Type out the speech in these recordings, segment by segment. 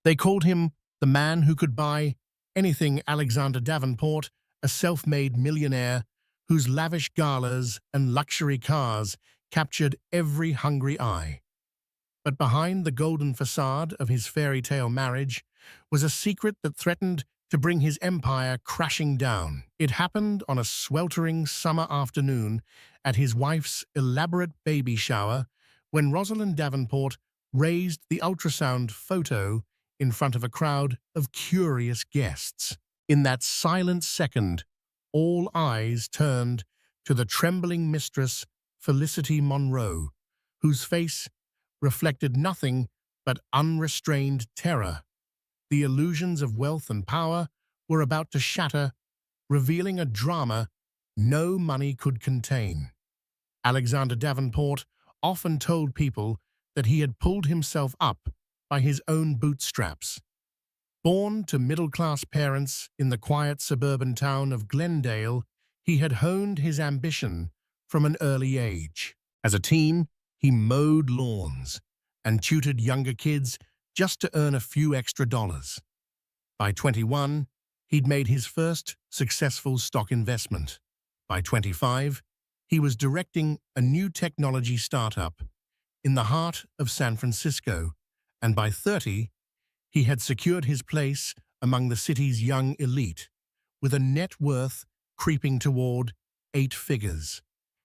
They called him the man who could buy anything. Alexander Davenport, a self-made millionaire whose lavish galas and luxury cars captured every hungry eye. But behind the golden facade of his fairy tale marriage was a secret that threatened to bring his empire crashing down. It happened on a sweltering summer afternoon at his wife's elaborate baby shower when Rosalind Davenport raised the ultrasound photo in front of a crowd of curious guests. In that silent second, all eyes turned to the trembling Mistress, Felicity Monroe, whose face reflected nothing but unrestrained terror. The illusions of wealth and power were about to shatter, revealing a drama no money could contain. Alexander Davenport often told people that he had pulled himself up by his own bootstraps. Born to middle-class parents in the quiet suburban town of Glendale, he had honed his ambition from an early age. As a teen, he mowed lawns and tutored younger kids just to earn a few extra dollars. By 21, he'd made his first successful stock investment. By 25, he was directing a new technology startup in the heart of San Francisco, and by 30, he had secured his place among the city's young elite, with a net worth creeping toward 8 figures.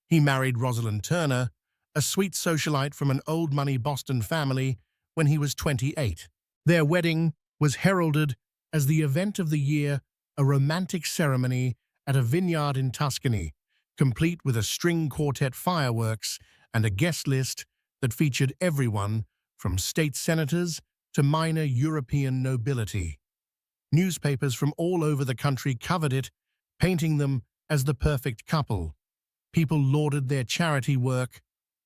He married Rosalind Turner, a sweet socialite from an old-money Boston family, when he was 28. Their wedding was heralded as the event of the year, a romantic ceremony at a vineyard in Tuscany, complete with a string quartet fireworks and a guest list that featured everyone from state senators to minor European nobility. Newspapers from all over the country covered it, painting them as the perfect couple. People lauded their charity work,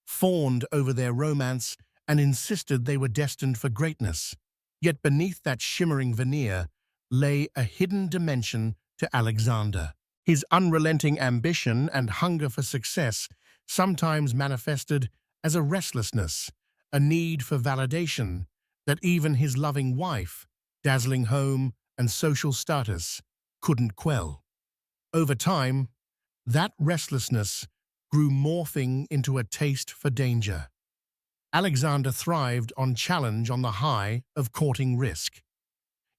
fawned over their romance, and insisted they were destined for greatness. Yet beneath that shimmering veneer lay a hidden dimension to Alexander. His unrelenting ambition and hunger for success sometimes manifested as a restlessness, a need for validation that even his loving wife, dazzling home, and social status couldn't quell. Over time, that restlessness grew, morphing into a taste for danger. Alexander thrived on challenge on the high of courting risk.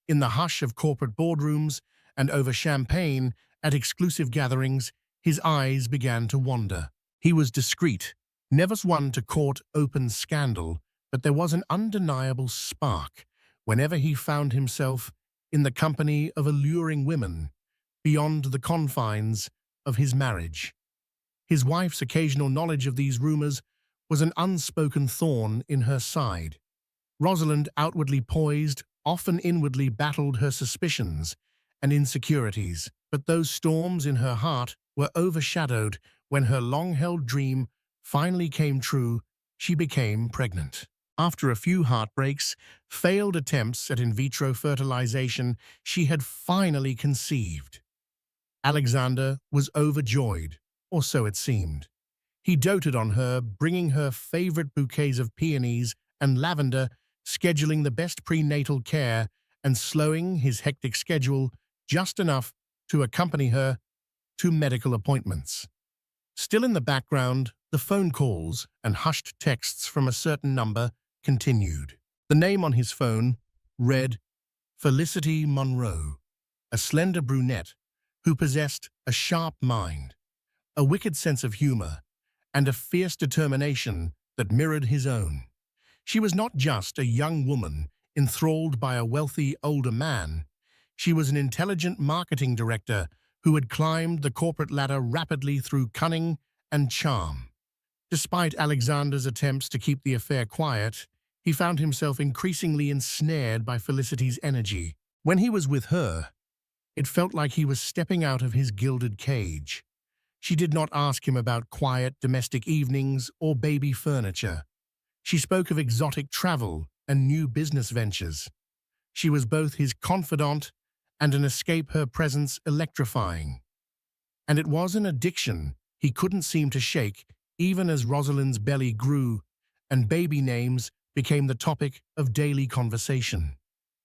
In the hush of corporate boardrooms and over champagne at exclusive gatherings, his eyes began to wander. He was discreet, never one to court open scandal, but there was an undeniable spark whenever he found himself in the company of alluring women beyond the confines of his marriage. His wife's occasional knowledge of these rumors was an unspoken thorn in her side. Rosalind, outwardly poised, often inwardly battled her suspicions and insecurities, but those storms in her heart were overshadowed when her long-held dream finally came true. She became pregnant. After a few heartbreaks, failed attempts at in vitro fertilization, she had finally conceived. Alexander was overjoyed, or so it seemed. He doted on her, bringing her favorite bouquets of peonies and lavender, scheduling the best prenatal care, and slowing his hectic schedule just enough to accompany her to medical appointments. Still in the background, the phone calls and hushed texts from a certain number continued. The name on his phone read Felicity Monroe, a slender brunette who possessed a sharp mind, a wicked sense of humor, and a fierce determination that mirrored his own. She was not just a young woman enthralled by a wealthy older man. She was an intelligent marketing director who had climbed the corporate ladder rapidly through cunning and charm. Despite Alexander's attempts to keep the affair quiet, he found himself increasingly ensnared by Felicity's energy. When he was with her, it felt like he was stepping out of his gilded cage. She did not ask him about quiet domestic evenings or baby furniture. She spoke of exotic travel and new business ventures. She was both his confidant and an escape, her presence electrifying. And it was an addiction he couldn't seem to shake, even as Rosalind's belly grew and baby names became the topic of daily conversation.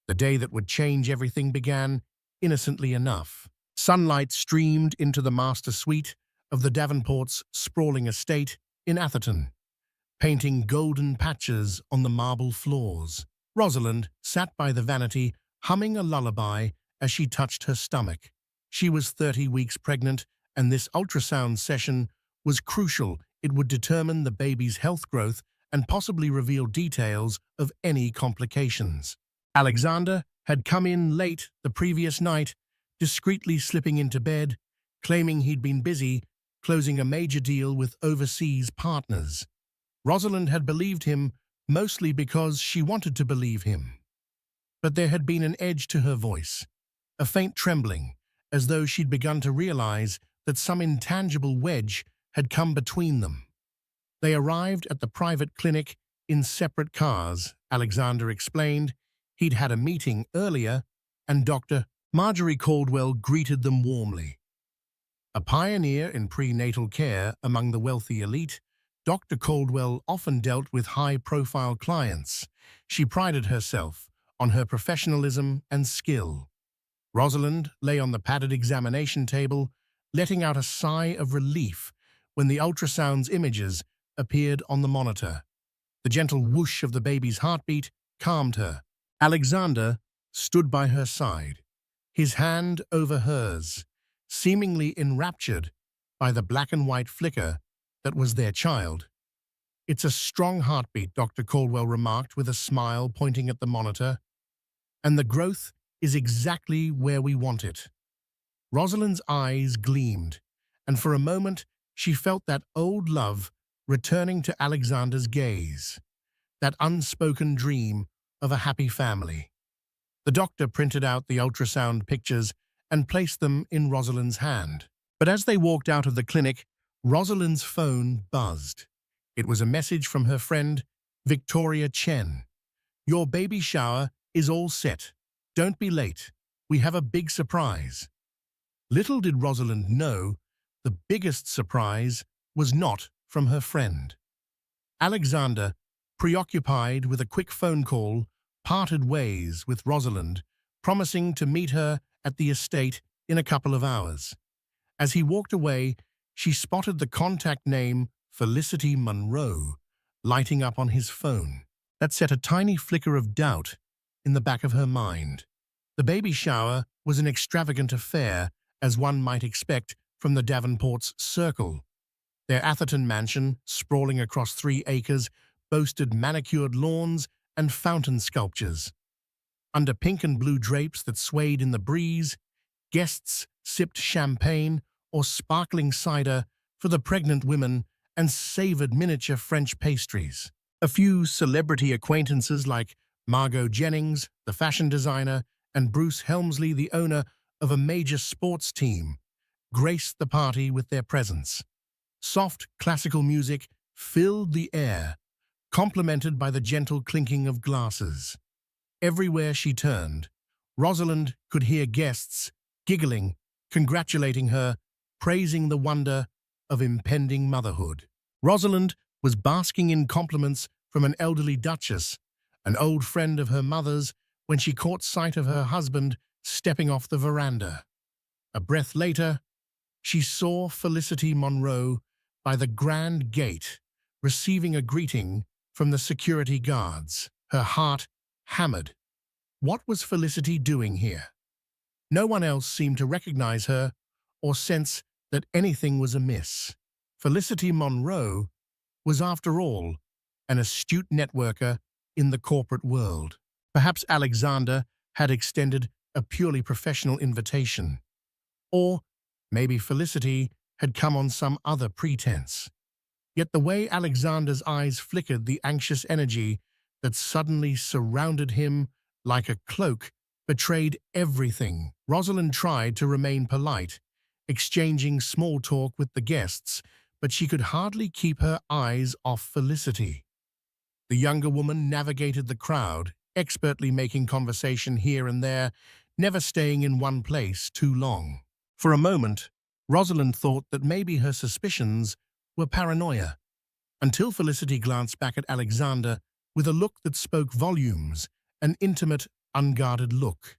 The day that would change everything began innocently enough. Sunlight streamed into the master suite of the Davenports' sprawling estate in Atherton, painting golden patches on the marble floors. Rosalind sat by the vanity, humming a lullaby as she touched her stomach. She was 30 weeks pregnant, and this ultrasound session was crucial. It would determine the baby's health growth and possibly reveal details of any complications. Alexander had come in late the previous night, discreetly slipping into bed, claiming he'd been busy closing a major deal with overseas partners. Rosalind had believed him mostly because she wanted to believe him. But there had been an edge to her voice, a faint trembling, as though she'd begun to realize that some intangible wedge had come between them. They arrived at the private clinic in separate cars, Alexander explained. He'd had a meeting earlier, and Dr. Marjorie Caldwell greeted them warmly. A pioneer in prenatal care among the wealthy elite, Dr. Caldwell often dealt with high-profile clients. She prided herself on her professionalism and skill. Rosalind lay on the padded examination table, letting out a sigh of relief when the ultrasound's images appeared on the monitor. The gentle whoosh of the baby's heartbeat calmed her. Alexander stood by her side, his hand over hers, seemingly enraptured by the black-and-white flicker that was their child. "It's a strong heartbeat," Dr. Caldwell remarked with a smile, pointing at the monitor. "And the growth is exactly where we want it." Rosalind's eyes gleamed, and for a moment she felt that old love returning to Alexander's gaze, that unspoken dream of a happy family. The doctor printed out the ultrasound pictures and placed them in Rosalind's hand. But as they walked out of the clinic, Rosalind's phone buzzed. It was a message from her friend, Victoria Chen. "Your baby shower is all set. Don't be late. We have a big surprise." Little did Rosalind know, the biggest surprise was not from her friend. Alexander, preoccupied with a quick phone call, parted ways with Rosalind, promising to meet her at the estate in a couple of hours. As he walked away, she spotted the contact name Felicity Monroe lighting up on his phone. That set a tiny flicker of doubt in the back of her mind. The baby shower was an extravagant affair, as one might expect from the Davenports' circle. Their Atherton mansion, sprawling across 3 acres, boasted manicured lawns and fountain sculptures. Under pink and blue drapes that swayed in the breeze, guests sipped champagne or sparkling cider for the pregnant women and savored miniature French pastries. A few celebrity acquaintances like Margot Jennings, the fashion designer, and Bruce Helmsley, the owner of a major sports team, graced the party with their presence. Soft classical music filled the air, complemented by the gentle clinking of glasses. Everywhere she turned, Rosalind could hear guests giggling, congratulating her, praising the wonder of impending motherhood. Rosalind was basking in compliments from an elderly duchess, an old friend of her mother's, when she caught sight of her husband stepping off the veranda. A breath later, she saw Felicity Monroe by the grand gate, receiving a greeting from the security guards. Her heart hammered. What was Felicity doing here? No one else seemed to recognize her or sense that anything was amiss. Felicity Monroe was, after all, an astute networker in the corporate world. Perhaps Alexander had extended a purely professional invitation. Or maybe Felicity had come on some other pretense. Yet the way Alexander's eyes flickered, the anxious energy that suddenly surrounded him like a cloak, betrayed everything. Rosalind tried to remain polite, exchanging small talk with the guests, but she could hardly keep her eyes off Felicity. The younger woman navigated the crowd, expertly making conversation here and there, never staying in one place too long. For a moment, Rosalind thought that maybe her suspicions were paranoia, until Felicity glanced back at Alexander with a look that spoke volumes, an intimate, unguarded look.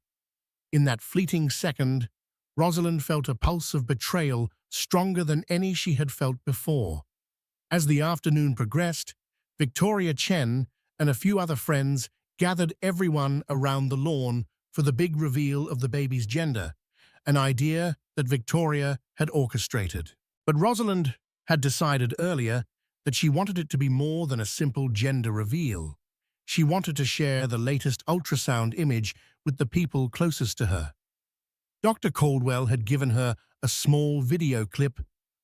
In that fleeting second, Rosalind felt a pulse of betrayal stronger than any she had felt before. As the afternoon progressed, Victoria Chen and a few other friends gathered everyone around the lawn for the big reveal of the baby's gender, an idea that Victoria had orchestrated. But Rosalind had decided earlier that she wanted it to be more than a simple gender reveal. She wanted to share the latest ultrasound image with the people closest to her. Dr. Caldwell had given her a small video clip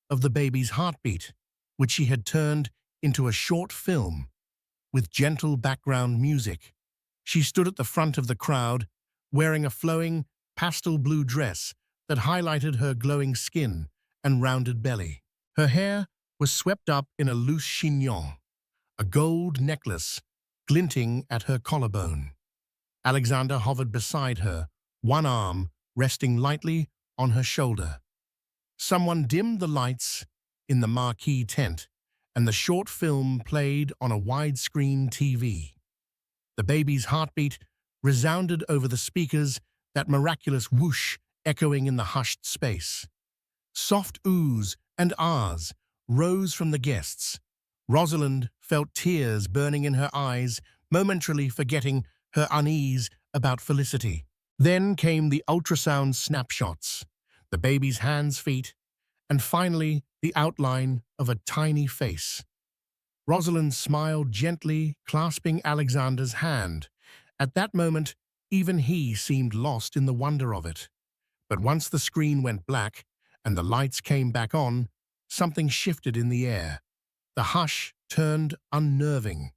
of the baby's heartbeat, which she had turned into a short film with gentle background music. She stood at the front of the crowd, wearing a flowing pastel blue dress that highlighted her glowing skin and rounded belly. Her hair was swept up in a loose chignon, a gold necklace glinting at her collarbone. Alexander hovered beside her, one arm resting lightly on her shoulder. Someone dimmed the lights in the marquee tent, and the short film played on a widescreen TV. The baby's heartbeat resounded over the speakers, that miraculous whoosh echoing in the hushed space. Soft oohs and ahs rose from the guests. Rosalind felt tears burning in her eyes, momentarily forgetting her unease about Felicity. Then came the ultrasound snapshots, the baby's hands, feet, and finally the outline of a tiny face. Rosalind smiled gently, clasping Alexander's hand. At that moment, even he seemed lost in the wonder of it. But once the screen went black and the lights came back on, something shifted in the air. The hush turned unnerving.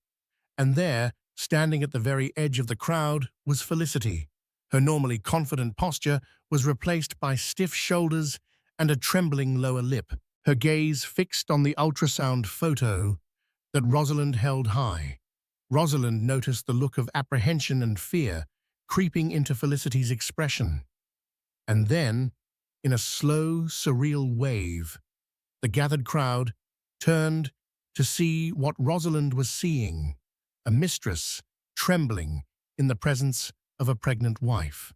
And there, standing at the very edge of the crowd, was Felicity. Her normally confident posture was replaced by stiff shoulders and a trembling lower lip, her gaze fixed on the ultrasound photo that Rosalind held high. Rosalind noticed the look of apprehension and fear creeping into Felicity's expression. And then, in a slow, surreal wave, the gathered crowd turned to see what Rosalind was seeing, a mistress trembling in the presence of a pregnant wife.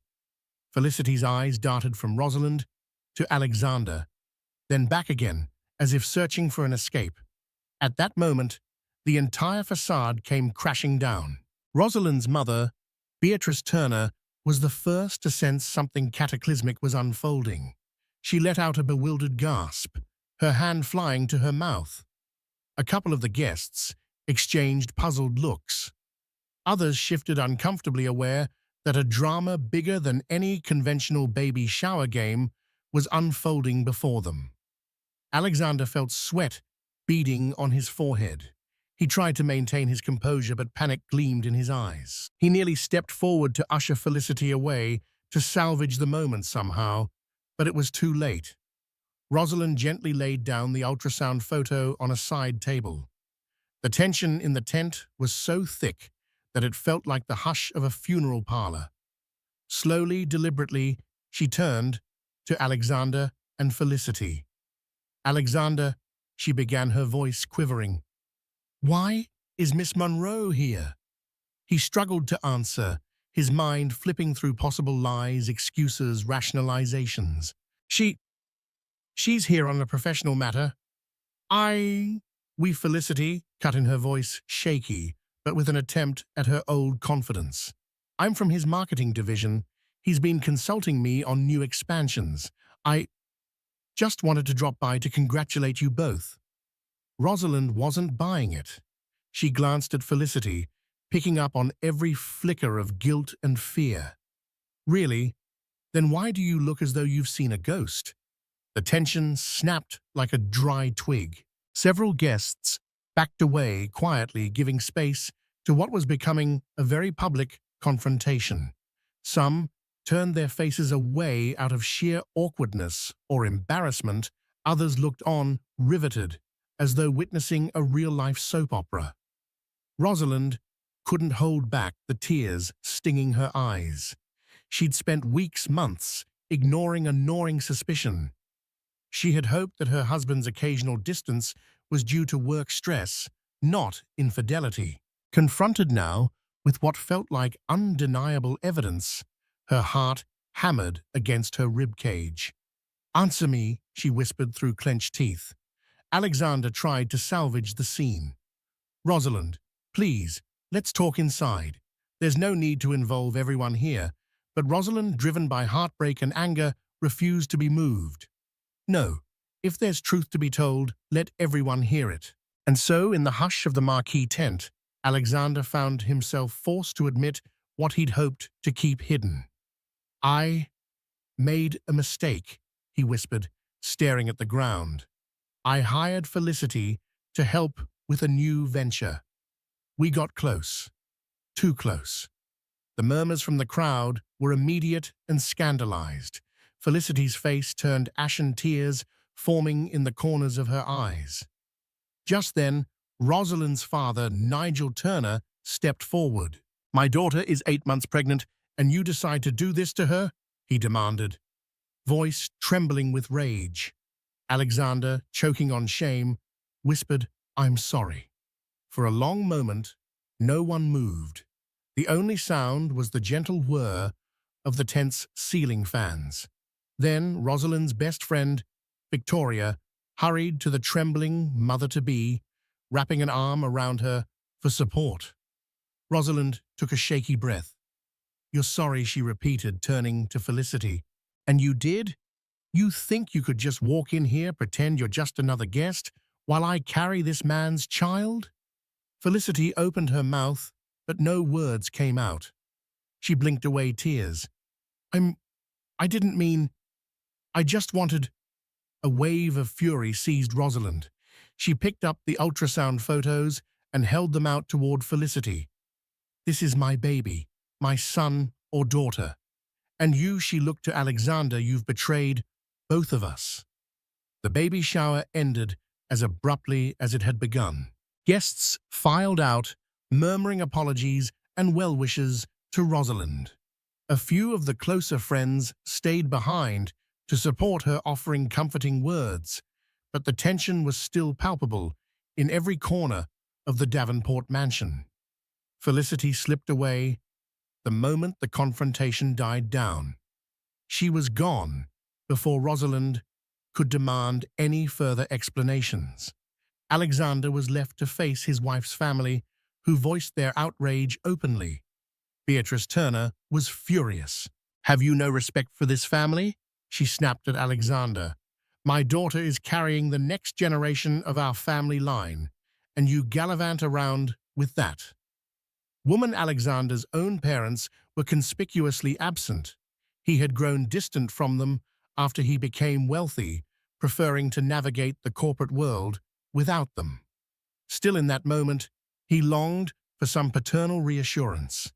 Felicity's eyes darted from Rosalind to Alexander, then back again, as if searching for an escape. At that moment, the entire facade came crashing down. Rosalind's mother, Beatrice Turner, was the first to sense something cataclysmic was unfolding. She let out a bewildered gasp, her hand flying to her mouth. A couple of the guests exchanged puzzled looks. Others shifted uncomfortably, aware that a drama bigger than any conventional baby shower game was unfolding before them. Alexander felt sweat beading on his forehead. He tried to maintain his composure, but panic gleamed in his eyes. He nearly stepped forward to usher Felicity away, to salvage the moment somehow, but it was too late. Rosalind gently laid down the ultrasound photo on a side table. The tension in the tent was so thick that it felt like the hush of a funeral parlor. Slowly, deliberately, she turned to Alexander and Felicity. "Alexander," she began, her voice quivering. "Why is Miss Monroe here?" He struggled to answer, his mind flipping through possible lies, excuses, rationalizations. She's here on a professional matter. Felicity cut in, her voice shaky, but with an attempt at her old confidence. "I'm from his marketing division. He's been consulting me on new expansions. I just wanted to drop by to congratulate you both." Rosalind wasn't buying it. She glanced at Felicity, picking up on every flicker of guilt and fear. "Really? Then why do you look as though you've seen a ghost?" The tension snapped like a dry twig. Several guests backed away quietly, giving space to what was becoming a very public confrontation. Some turned their faces away out of sheer awkwardness or embarrassment. Others looked on, riveted, as though witnessing a real-life soap opera. Rosalind couldn't hold back the tears stinging her eyes. She'd spent weeks, months, ignoring a gnawing suspicion. She had hoped that her husband's occasional distance was due to work stress, not infidelity. Confronted now with what felt like undeniable evidence, her heart hammered against her rib cage. "Answer me," she whispered through clenched teeth. Alexander tried to salvage the scene. "Rosalind, please, let's talk inside. There's no need to involve everyone here." But Rosalind, driven by heartbreak and anger, refused to be moved. "No, if there's truth to be told, let everyone hear it." And so, in the hush of the marquee tent, Alexander found himself forced to admit what he'd hoped to keep hidden. "I made a mistake," he whispered, staring at the ground. "I hired Felicity to help with a new venture. We got close. Too close." The murmurs from the crowd were immediate and scandalized. Felicity's face turned ashen, tears forming in the corners of her eyes. Just then, Rosalind's father, Nigel Turner, stepped forward. "My daughter is 8 months pregnant, and you decide to do this to her?" he demanded, voice trembling with rage. Alexander, choking on shame, whispered, "I'm sorry." For a long moment, no one moved. The only sound was the gentle whir of the tent's ceiling fans. Then Rosalind's best friend, Victoria, hurried to the trembling mother-to-be, wrapping an arm around her for support. Rosalind took a shaky breath. "You're sorry," she repeated, turning to Felicity. "And you did? You think you could just walk in here, pretend you're just another guest, while I carry this man's child?" Felicity opened her mouth, but no words came out. She blinked away tears. I didn't mean... I just wanted..." A wave of fury seized Rosalind. She picked up the ultrasound photos and held them out toward Felicity. "This is my baby, my son or daughter. And you," she looked to Alexander, "you've betrayed both of us." The baby shower ended as abruptly as it had begun. Guests filed out, murmuring apologies and well wishes to Rosalind. A few of the closer friends stayed behind to support her, offering comforting words, but the tension was still palpable in every corner of the Davenport mansion. Felicity slipped away the moment the confrontation died down. She was gone before Rosalind could demand any further explanations. Alexander was left to face his wife's family, who voiced their outrage openly. Beatrice Turner was furious. "Have you no respect for this family?" she snapped at Alexander. "My daughter is carrying the next generation of our family line, and you gallivant around with that." Woman Alexander's own parents were conspicuously absent. He had grown distant from them after he became wealthy, preferring to navigate the corporate world without them. Still, in that moment, he longed for some paternal reassurance.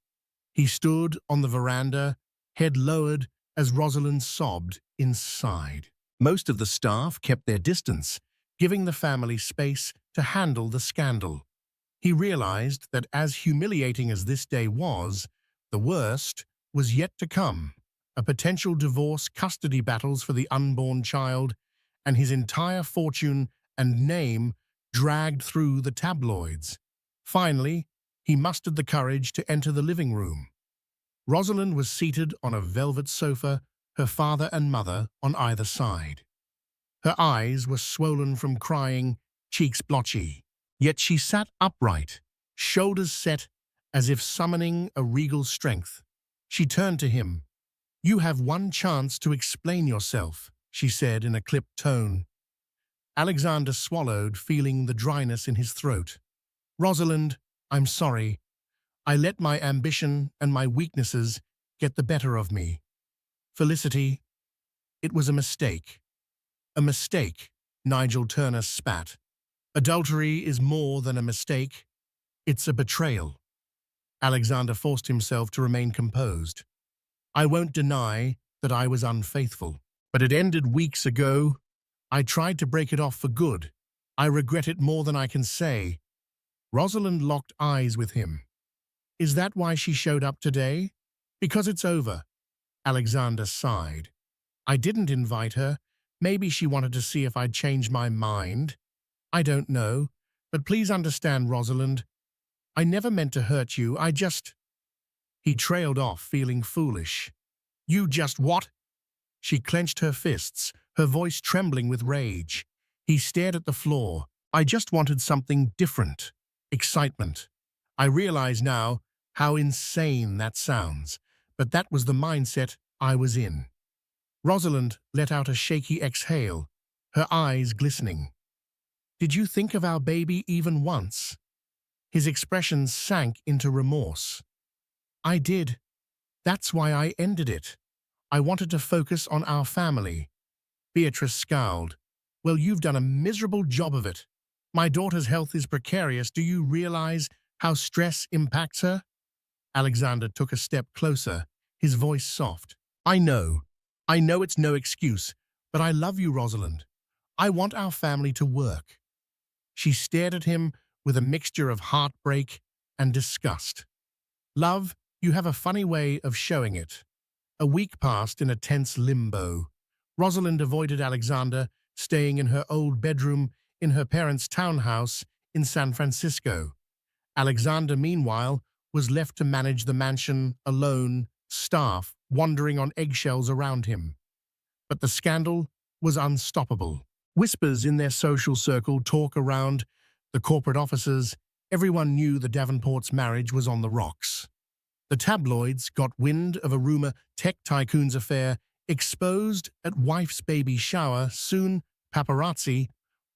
He stood on the veranda, head lowered as Rosalind sobbed inside. Most of the staff kept their distance, giving the family space to handle the scandal. He realized that as humiliating as this day was, the worst was yet to come. A potential divorce, custody battles for the unborn child, and his entire fortune and name dragged through the tabloids. Finally, he mustered the courage to enter the living room. Rosalind was seated on a velvet sofa, her father and mother on either side. Her eyes were swollen from crying, cheeks blotchy. Yet she sat upright, shoulders set as if summoning a regal strength. She turned to him. "You have one chance to explain yourself," she said in a clipped tone. Alexander swallowed, feeling the dryness in his throat. "Rosalind, I'm sorry. I let my ambition and my weaknesses get the better of me. Felicity, it was a mistake." "A mistake," Nigel Turner spat. "Adultery is more than a mistake. It's a betrayal." Alexander forced himself to remain composed. "I won't deny that I was unfaithful, but it ended weeks ago. I tried to break it off for good. I regret it more than I can say." Rosalind locked eyes with him. "Is that why she showed up today?" "Because it's over." Alexander sighed. "I didn't invite her. Maybe she wanted to see if I'd changed my mind. I don't know. But please understand, Rosalind. I never meant to hurt you. I just..." He trailed off, feeling foolish. You just what? She clenched her fists, her voice trembling with rage. He stared at the floor. I just wanted something different. Excitement. I realize now how insane that sounds, but that was the mindset I was in. Rosalind let out a shaky exhale, her eyes glistening. Did you think of our baby even once? His expression sank into remorse. I did. That's why I ended it. I wanted to focus on our family. Beatrice scowled. Well, you've done a miserable job of it. My daughter's health is precarious. Do you realize how stress impacts her? Alexander took a step closer, his voice soft. I know it's no excuse, but I love you, Rosalind. I want our family to work. She stared at him with a mixture of heartbreak and disgust. Love, you have a funny way of showing it. A week passed in a tense limbo. Rosalind avoided Alexander, staying in her old bedroom in her parents' townhouse in San Francisco. Alexander, meanwhile, was left to manage the mansion alone, staff wandering on eggshells around him. But the scandal was unstoppable. Whispers in their social circle, talk around the corporate offices, everyone knew the Davenports' marriage was on the rocks. The tabloids got wind of a rumor tech tycoon's affair exposed at wife's baby shower. Soon, paparazzi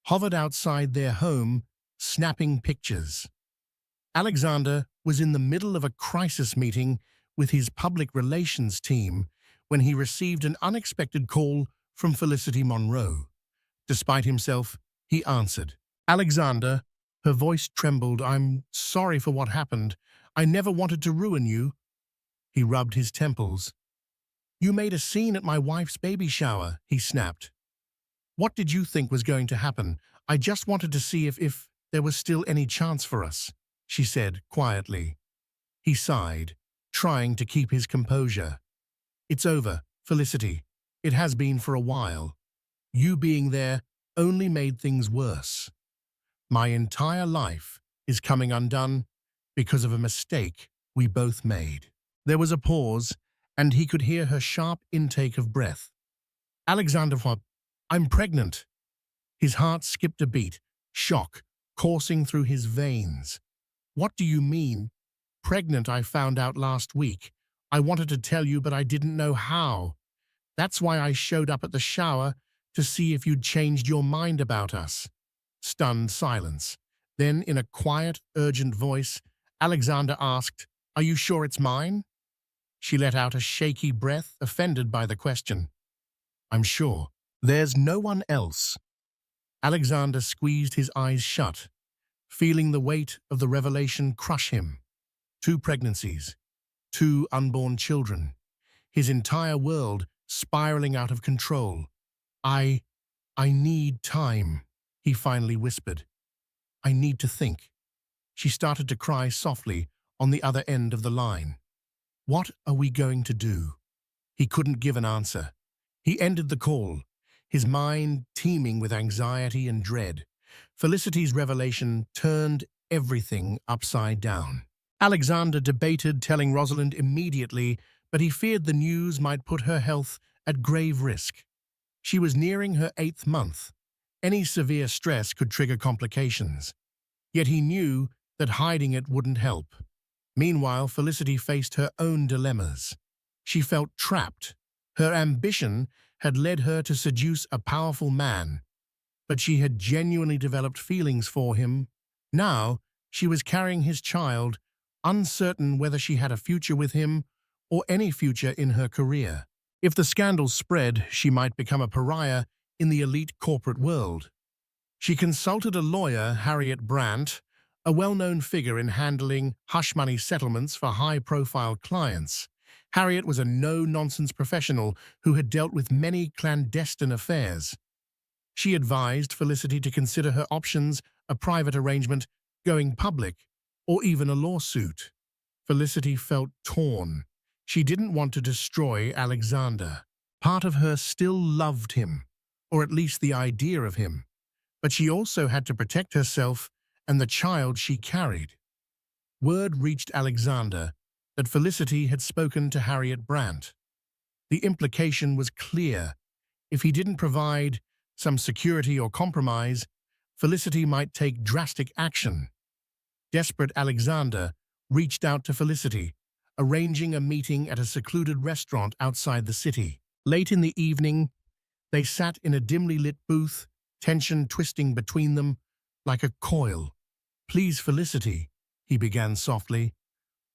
hovered outside their home, snapping pictures. Alexander was in the middle of a crisis meeting with his public relations team when he received an unexpected call from Felicity Monroe. Despite himself, he answered. Alexander, her voice trembled. I'm sorry for what happened. I never wanted to ruin you. He rubbed his temples. You made a scene at my wife's baby shower, he snapped. What did you think was going to happen? I just wanted to see if there was still any chance for us, she said quietly. He sighed, trying to keep his composure. It's over, Felicity. It has been for a while. You being there only made things worse. My entire life is coming undone because of a mistake we both made. There was a pause, and he could hear her sharp intake of breath. Alexander, I'm pregnant. His heart skipped a beat, shock coursing through his veins. What do you mean? Pregnant, I found out last week. I wanted to tell you, but I didn't know how. That's why I showed up at the shower to see if you'd changed your mind about us. Stunned silence. Then, in a quiet, urgent voice, Alexander asked, Are you sure it's mine? She let out a shaky breath, offended by the question. I'm sure. There's no one else. Alexander squeezed his eyes shut, feeling the weight of the revelation crush him. 2 pregnancies, 2 unborn children, his entire world spiraling out of control. I need time, he finally whispered. I need to think. She started to cry softly on the other end of the line. What are we going to do? He couldn't give an answer. He ended the call, his mind teeming with anxiety and dread. Felicity's revelation turned everything upside down. Alexander debated telling Rosalind immediately, but he feared the news might put her health at grave risk. She was nearing her 8th month. Any severe stress could trigger complications. Yet he knew that hiding it wouldn't help. Meanwhile, Felicity faced her own dilemmas. She felt trapped. Her ambition had led her to seduce a powerful man, but she had genuinely developed feelings for him. Now, she was carrying his child, uncertain whether she had a future with him or any future in her career. If the scandal spread, she might become a pariah in the elite corporate world. She consulted a lawyer, Harriet Brandt, a well-known figure in handling hush-money settlements for high-profile clients. Harriet was a no-nonsense professional who had dealt with many clandestine affairs. She advised Felicity to consider her options: a private arrangement, going public, or even a lawsuit. Felicity felt torn. She didn't want to destroy Alexander. Part of her still loved him, or at least the idea of him, but she also had to protect herself and the child she carried. Word reached Alexander that Felicity had spoken to Harriet Brandt. The implication was clear. If he didn't provide some security or compromise, Felicity might take drastic action. Desperate Alexander reached out to Felicity, arranging a meeting at a secluded restaurant outside the city. Late in the evening, they sat in a dimly lit booth, tension twisting between them like a coil. "Please, Felicity," he began softly,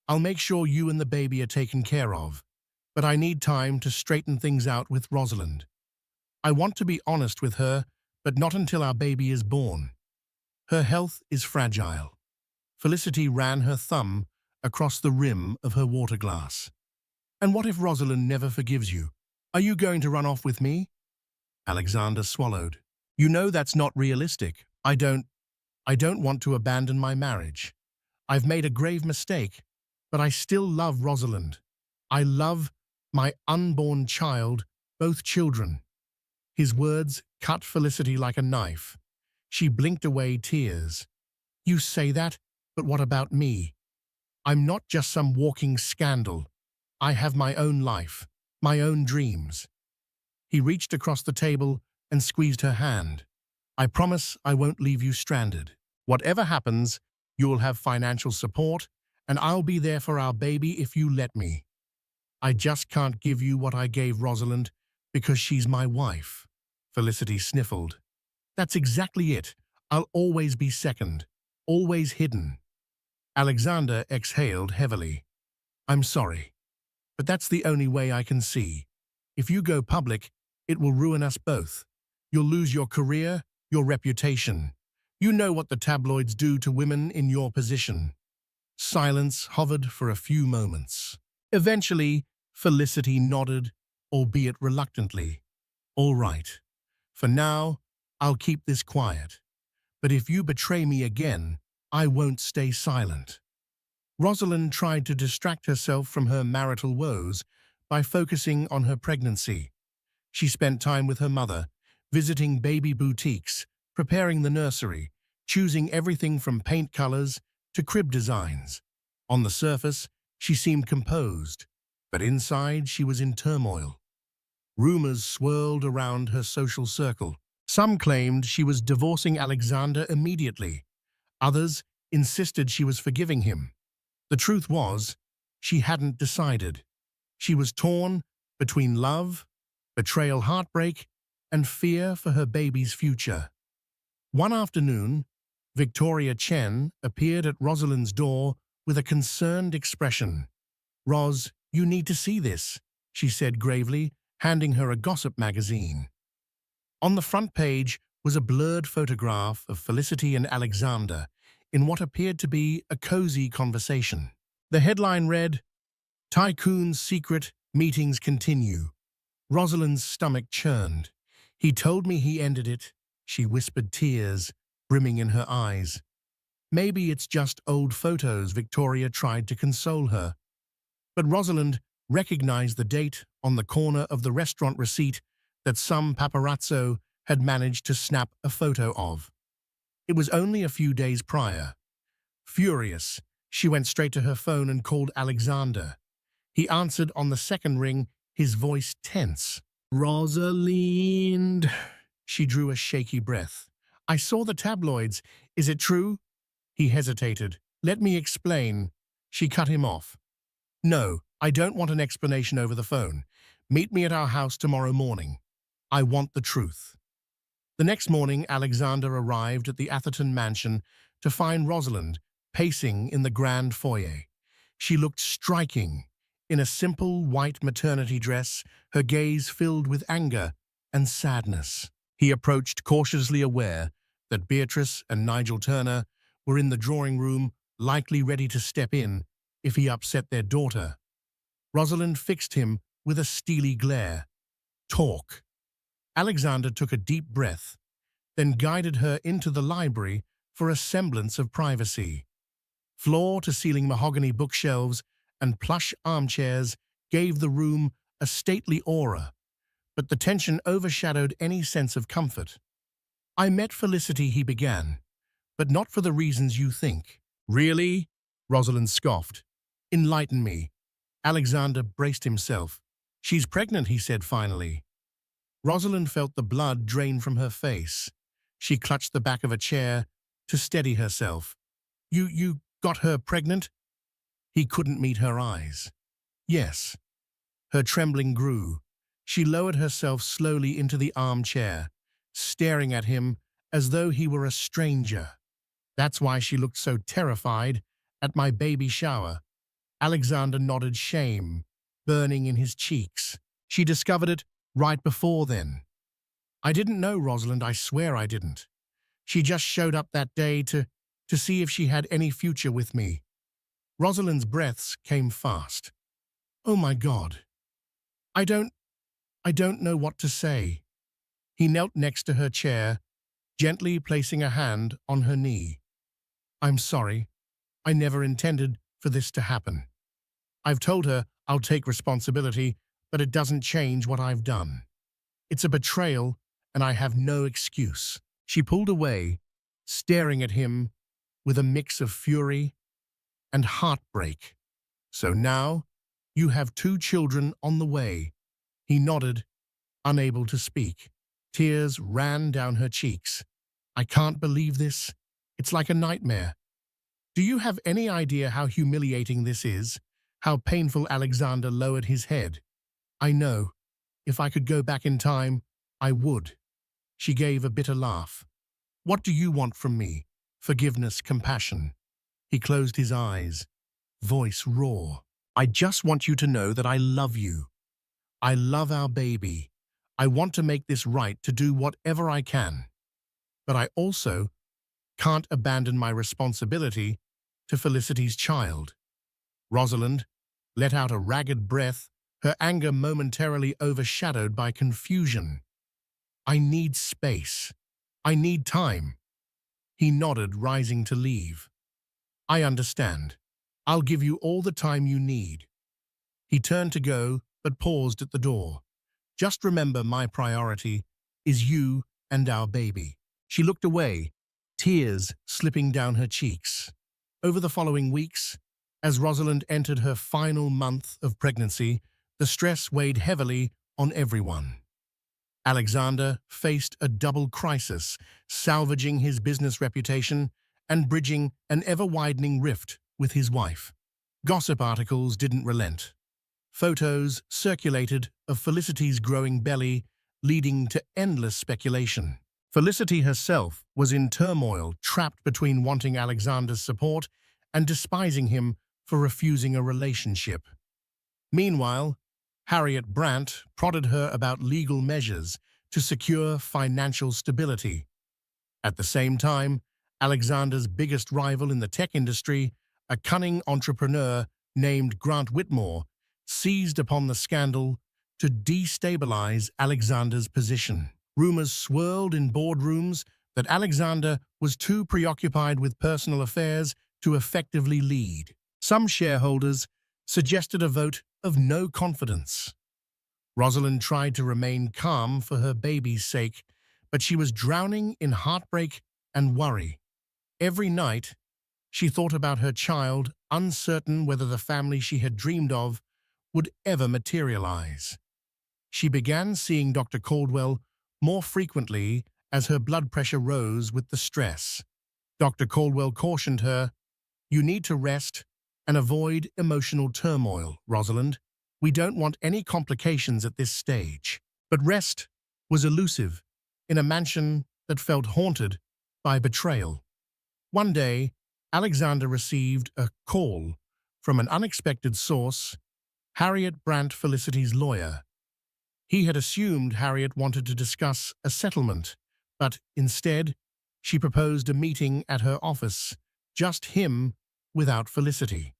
"I'll make sure you and the baby are taken care of, but I need time to straighten things out with Rosalind. I want to be honest with her, but not until our baby is born. Her health is fragile." Felicity ran her thumb across the rim of her water glass. "And what if Rosalind never forgives you? Are you going to run off with me?" Alexander swallowed. "You know that's not realistic. I don't want to abandon my marriage. I've made a grave mistake, but I still love Rosalind. I love my unborn child, both children." His words cut Felicity like a knife. She blinked away tears. "You say that, but what about me? I'm not just some walking scandal. I have my own life, my own dreams." He reached across the table and squeezed her hand. "I promise I won't leave you stranded. Whatever happens, you'll have financial support, and I'll be there for our baby if you let me. I just can't give you what I gave Rosalind because she's my wife." Felicity sniffled. "That's exactly it. I'll always be second, always hidden." Alexander exhaled heavily. "I'm sorry, but that's the only way I can see. If you go public, it will ruin us both. You'll lose your career, your reputation. You know what the tabloids do to women in your position." Silence hovered for a few moments. Eventually, Felicity nodded, albeit reluctantly. "All right. For now, I'll keep this quiet. But if you betray me again, I won't stay silent." Rosalind tried to distract herself from her marital woes by focusing on her pregnancy. She spent time with her mother, visiting baby boutiques, preparing the nursery, choosing everything from paint colors to crib designs. On the surface, she seemed composed, but inside she was in turmoil. Rumors swirled around her social circle. Some claimed she was divorcing Alexander immediately. Others insisted she was forgiving him. The truth was, she hadn't decided. She was torn between love, betrayal, heartbreak, and fear for her baby's future. One afternoon, Victoria Chen appeared at Rosalind's door with a concerned expression. "Ros, you need to see this," she said gravely, handing her a gossip magazine. On the front page was a blurred photograph of Felicity and Alexander in what appeared to be a cozy conversation. The headline read, "Tycoon's secret, meetings continue." Rosalind's stomach churned. "He told me he ended it," she whispered, tears brimming in her eyes. "Maybe it's just old photos," Victoria tried to console her. But Rosalind recognized the date on the corner of the restaurant receipt that some paparazzo had managed to snap a photo of. It was only a few days prior. Furious, she went straight to her phone and called Alexander. He answered on the second ring, his voice tense. "Rosalind." She drew a shaky breath. "I saw the tabloids. Is it true?" He hesitated. "Let me explain." She cut him off. "No, I don't want an explanation over the phone. Meet me at our house tomorrow morning. I want the truth." The next morning, Alexander arrived at the Atherton mansion to find Rosalind pacing in the grand foyer. She looked striking, in a simple white maternity dress, her gaze filled with anger and sadness. He approached cautiously, aware that Beatrice and Nigel Turner were in the drawing room, likely ready to step in if he upset their daughter. Rosalind fixed him with a steely glare. "Talk." Alexander took a deep breath, then guided her into the library for a semblance of privacy. Floor-to-ceiling mahogany bookshelves and plush armchairs gave the room a stately aura, but the tension overshadowed any sense of comfort. "I met Felicity," he began, "but not for the reasons you think." "Really?" Rosalind scoffed. Enlighten me. Alexander braced himself. She's pregnant, he said finally. Rosalind felt the blood drain from her face. She clutched the back of a chair to steady herself. You got her pregnant? He couldn't meet her eyes. Yes. Her trembling grew. She lowered herself slowly into the armchair, staring at him as though he were a stranger. That's why she looked so terrified at my baby shower. Alexander nodded, shame burning in his cheeks. She discovered it right before then. I didn't know, Rosalind, I swear I didn't. She just showed up that day to see if she had any future with me. Rosalind's breaths came fast. Oh my God. I don't know what to say. He knelt next to her chair, gently placing a hand on her knee. I'm sorry. I never intended for this to happen. I've told her I'll take responsibility, but it doesn't change what I've done. It's a betrayal, and I have no excuse. She pulled away, staring at him with a mix of fury and heartbreak. So now you have 2 children on the way. He nodded, unable to speak. Tears ran down her cheeks. I can't believe this. It's like a nightmare. Do you have any idea how humiliating this is? How painful? Alexander lowered his head. I know. If I could go back in time, I would. She gave a bitter laugh. What do you want from me? Forgiveness, compassion. He closed his eyes, voice raw. I just want you to know that I love you. I love our baby. I want to make this right, to do whatever I can. But I also can't abandon my responsibility to Felicity's child. Rosalind let out a ragged breath, her anger momentarily overshadowed by confusion. I need space. I need time. He nodded, rising to leave. I understand. I'll give you all the time you need. He turned to go, but paused at the door. Just remember, my priority is you and our baby. She looked away, tears slipping down her cheeks. Over the following weeks, as Rosalind entered her final month of pregnancy, the stress weighed heavily on everyone. Alexander faced a double crisis, salvaging his business reputation and bridging an ever-widening rift with his wife. Gossip articles didn't relent. Photos circulated of Felicity's growing belly, leading to endless speculation. Felicity herself was in turmoil, trapped between wanting Alexander's support and despising him for refusing a relationship. Meanwhile, Harriet Brandt prodded her about legal measures to secure financial stability. At the same time, Alexander's biggest rival in the tech industry, a cunning entrepreneur named Grant Whitmore, seized upon the scandal to destabilize Alexander's position. Rumors swirled in boardrooms that Alexander was too preoccupied with personal affairs to effectively lead. Some shareholders suggested a vote of no confidence. Rosalind tried to remain calm for her baby's sake, but she was drowning in heartbreak and worry. Every night, she thought about her child, uncertain whether the family she had dreamed of would ever materialize. She began seeing Dr. Caldwell more frequently as her blood pressure rose with the stress. Dr. Caldwell cautioned her, "You need to rest and avoid emotional turmoil, Rosalind. We don't want any complications at this stage." But rest was elusive in a mansion that felt haunted by betrayal. One day, Alexander received a call from an unexpected source, Harriet Brandt, Felicity's lawyer. He had assumed Harriet wanted to discuss a settlement, but instead, she proposed a meeting at her office, just him without Felicity.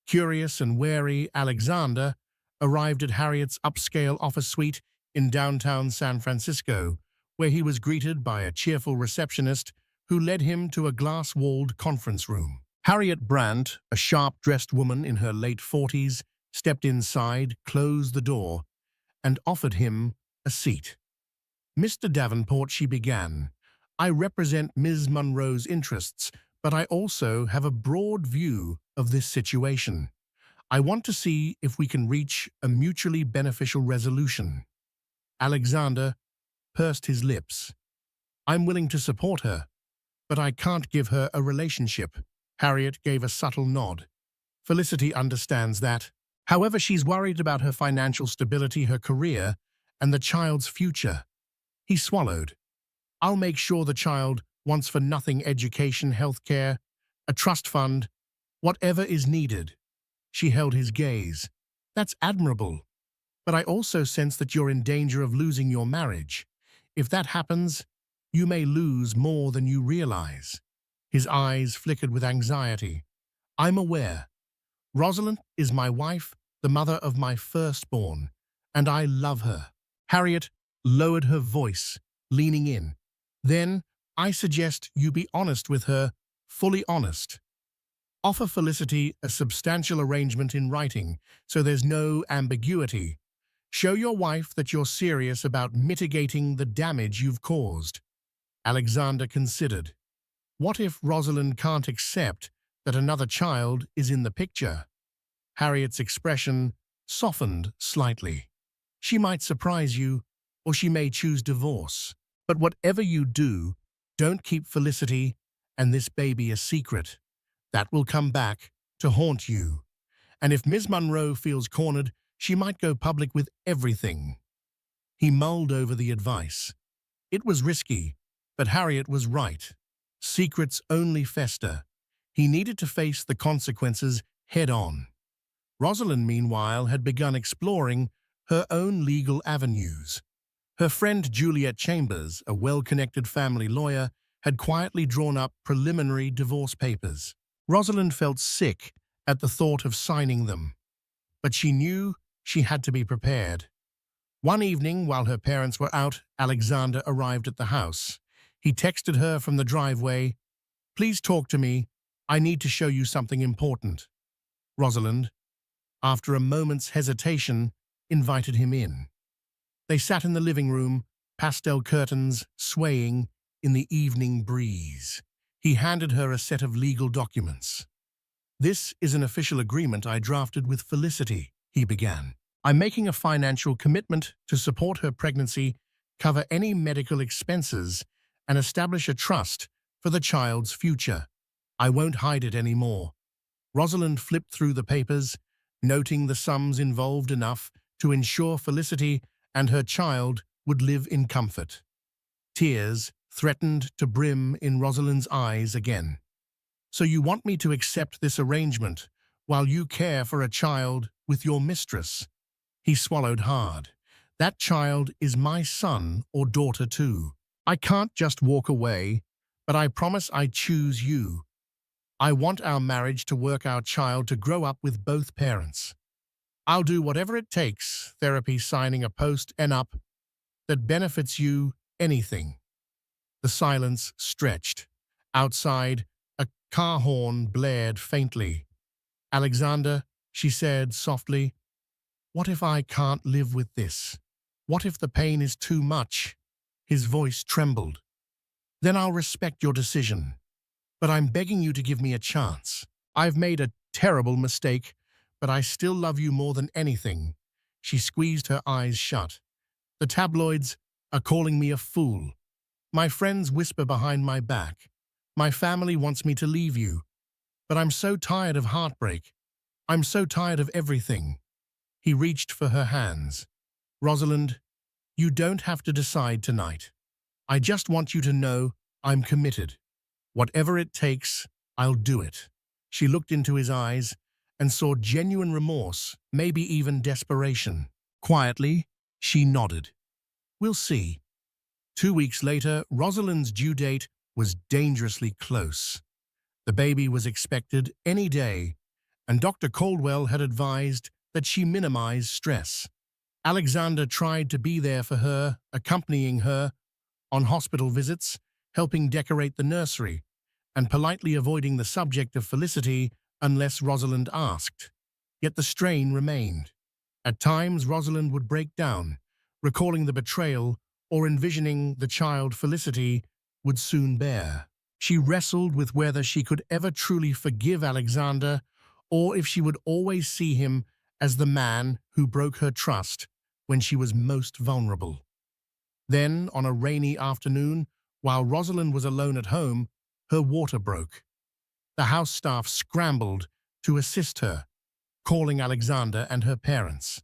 Curious and wary, Alexander arrived at Harriet's upscale office suite in downtown San Francisco, where he was greeted by a cheerful receptionist who led him to a glass-walled conference room. Harriet Brandt, a sharp-dressed woman in her late 40s, stepped inside, closed the door, and offered him a seat. "Mr. Davenport," she began, "I represent Ms. Monroe's interests, but I also have a broad view of this situation. I want to see if we can reach a mutually beneficial resolution. Alexander pursed his lips. I'm willing to support her, but I can't give her a relationship. Harriet gave a subtle nod. Felicity understands that. However, she's worried about her financial stability, her career, and the child's future. He swallowed. I'll make sure the child wants for nothing education, health care, a trust fund, whatever is needed. She held his gaze. That's admirable. But I also sense that you're in danger of losing your marriage. If that happens, you may lose more than you realize. His eyes flickered with anxiety. I'm aware. Rosalind is my wife, the mother of my firstborn, and I love her. Harriet lowered her voice, leaning in. Then, I suggest you be honest with her, fully honest. Offer Felicity a substantial arrangement in writing, so there's no ambiguity. Show your wife that you're serious about mitigating the damage you've caused. Alexander considered. What if Rosalind can't accept that another child is in the picture? Harriet's expression softened slightly. She might surprise you, or she may choose divorce. But whatever you do, don't keep Felicity and this baby a secret. That will come back to haunt you. And if Ms. Monroe feels cornered, she might go public with everything. He mulled over the advice. It was risky, but Harriet was right. Secrets only fester. He needed to face the consequences head-on. Rosalind, meanwhile, had begun exploring her own legal avenues. Her friend Juliet Chambers, a well-connected family lawyer, had quietly drawn up preliminary divorce papers. Rosalind felt sick at the thought of signing them, but she knew she had to be prepared. One evening, while her parents were out, Alexander arrived at the house. He texted her from the driveway, "Please talk to me. I need to show you something important." Rosalind, after a moment's hesitation, invited him in. They sat in the living room, pastel curtains swaying in the evening breeze. He handed her a set of legal documents. "This is an official agreement I drafted with Felicity," he began. "I'm making a financial commitment to support her pregnancy, cover any medical expenses, and establish a trust for the child's future. I won't hide it anymore." Rosalind flipped through the papers, noting the sums involved enough to ensure Felicity and her child would live in comfort. Tears threatened to brim in Rosalind's eyes again. "So you want me to accept this arrangement while you care for a child with your mistress?" He swallowed hard. "That child is my son or daughter too. I can't just walk away, but I promise I choose you. I want our marriage to work, our child to grow up with both parents. I'll do whatever it takes, therapy, signing a post-nup that benefits you, anything." The silence stretched. Outside, a car horn blared faintly. "Alexander," she said softly, "what if I can't live with this? What if the pain is too much?" His voice trembled. "Then I'll respect your decision. But I'm begging you to give me a chance. I've made a terrible mistake, but I still love you more than anything." She squeezed her eyes shut. "The tabloids are calling me a fool. My friends whisper behind my back. My family wants me to leave you. But I'm so tired of heartbreak. I'm so tired of everything." He reached for her hands. "Rosalind, you don't have to decide tonight. I just want you to know I'm committed. Whatever it takes, I'll do it." She looked into his eyes and saw genuine remorse, maybe even desperation. Quietly, she nodded. "We'll see." 2 weeks later, Rosalind's due date was dangerously close. The baby was expected any day, and Dr. Caldwell had advised that she minimize stress. Alexander tried to be there for her, accompanying her on hospital visits, helping decorate the nursery, and politely avoiding the subject of Felicity unless Rosalind asked. Yet the strain remained. At times, Rosalind would break down, recalling the betrayal or envisioning the child Felicity would soon bear. She wrestled with whether she could ever truly forgive Alexander or if she would always see him as the man who broke her trust when she was most vulnerable. Then, on a rainy afternoon, while Rosalind was alone at home, her water broke. The house staff scrambled to assist her, calling Alexander and her parents.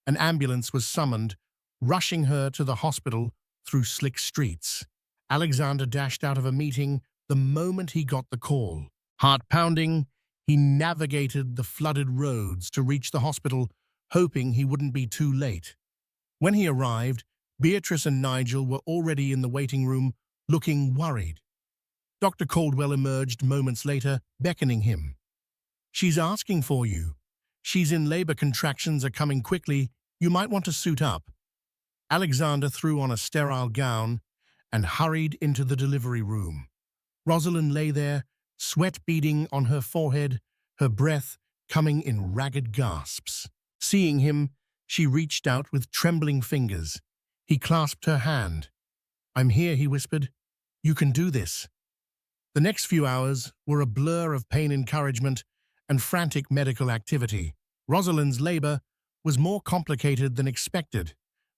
An ambulance was summoned, rushing her to the hospital through slick streets. Alexander dashed out of a meeting the moment he got the call. Heart pounding, he navigated the flooded roads to reach the hospital, hoping he wouldn't be too late. When he arrived, Beatrice and Nigel were already in the waiting room, looking worried. Dr. Caldwell emerged moments later, beckoning him. "She's asking for you. She's in labor, contractions are coming quickly. You might want to suit up." Alexander threw on a sterile gown and hurried into the delivery room. Rosalind lay there, sweat beading on her forehead, her breath coming in ragged gasps. Seeing him, she reached out with trembling fingers. He clasped her hand. "I'm here," he whispered. "You can do this." The next few hours were a blur of pain, encouragement, and frantic medical activity. Rosalind's labor was more complicated than expected.